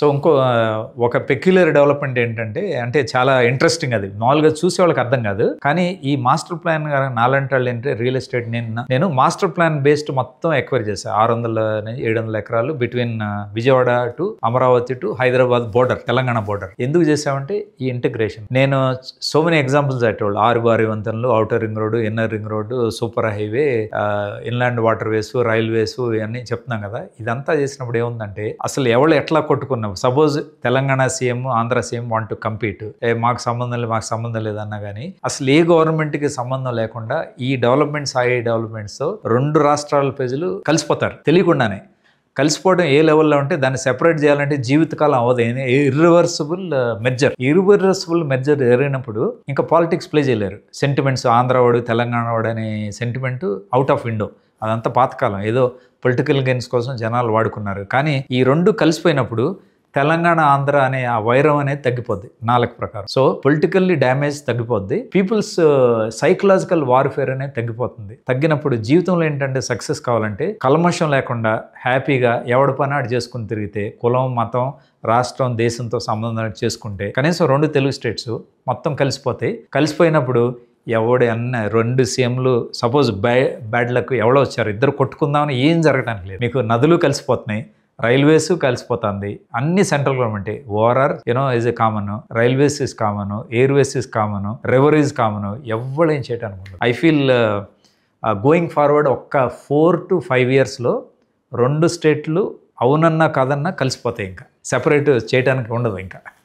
So ఒక peculiar development ఏంటంటే అంటే చాలా ఇంట్రెస్టింగ్ అది మామూలుగా చూసే వాళ్ళకి అర్థం కాదు. కానీ ఈ మాస్టర్ ప్లాన్ నాలంటి వాళ్ళు ఏంటంటే రియల్ ఎస్టేట్ నేను మాస్టర్ ప్లాన్ బేస్డ్ మొత్తం ఎక్వైర్ చేశాను. 600-700 ఎకరాలు between Vijayawada to Amaravati to Hyderabad border, Telangana border. ఎందుకు చేసామంటే ఈ ఇంటిగ్రేషన్. నేను సో మెనీ ఎగ్జాంపుల్స్ అట్టేవాళ్ళు. 6 భారీ వంతెనలు, outer ring road, inner ring road, super highway, inland waterways, railways ఇవన్నీ చెప్తున్నాం కదా. ఇదంతా చేసినప్పుడు ఏముందంటే అసలు ఎవరు ఎట్లా కొట్టుకున్నాం. Suppose Telangana CM, Andhra CM want to compete, మాకు సంబంధం లేదన్నా కానీ అసలు ఏ గవర్నమెంట్ కి సంబంధం లేకుండా ఈ డెవలప్మెంట్స్, డెవలప్మెంట్స్ రెండు రాష్ట్రాల ప్రజలు కలిసిపోతారు తెలియకుండానే. కలిసిపోవడం ఏ లెవెల్లో ఉంటే దాన్ని సెపరేట్ చేయాలంటే జీవితకాలం అవ్వదు. ఇర్రివర్సిబుల్ మెర్జర్ జరిగినప్పుడు ఇంకా పాలిటిక్స్ ప్లే చేయలేరు. సెంటిమెంట్స్ ఆంధ్రవాడు తెలంగాణ వాడు అనే సెంటిమెంట్ అవుట్ ఆఫ్ విండో. అదంతా పాతకాలం, ఏదో పొలిటికల్ గెయిన్స్ కోసం జనాలు వాడుకున్నారు. కానీ ఈ రెండు కలిసిపోయినప్పుడు తెలంగాణ ఆంధ్ర అనే ఆ వైరం అనేది తగ్గిపోద్ది నా లెక్క ప్రకారం. సో పొలిటికల్లీ డ్యామేజ్ తగ్గిపోద్ది, పీపుల్స్ సైకలాజికల్ వార్ఫేర్ అనేది తగ్గిపోతుంది. తగ్గినప్పుడు జీవితంలో ఏంటంటే సక్సెస్ కావాలంటే కల్మషం లేకుండా హ్యాపీగా ఎవడి పని ఆడు చేసుకుని తిరిగితే, కులం, మతం, రాష్ట్రం, దేశంతో సంబంధం చేసుకుంటే కనీసం 2 తెలుగు స్టేట్స్ మొత్తం కలిసిపోతాయి. కలిసిపోయినప్పుడు ఎవడు అన్న 2 సీఎంలు సపోజ్ బ్యాడ్ లక్ ఎవడో వచ్చారు, ఇద్దరు కొట్టుకుందామని ఏం జరగడానికి లేదు. మీకు నదులు కలిసిపోతున్నాయి, రైల్వేస్ కలిసిపోతుంది, అన్ని సెంట్రల్ గవర్నమెంటే. ORR is a common, railways is common, airways is common, river is common. ఎవడేం చేయడానికి ఐ ఫీల్ గోయింగ్ ఫార్వర్డ్ ఒక్క 4 to 5 yearsలో 2 స్టేట్లు అవునన్నా కాదన్నా కలిసిపోతాయి. ఇంకా సెపరేట్ చేయడానికి ఉండదు ఇంకా.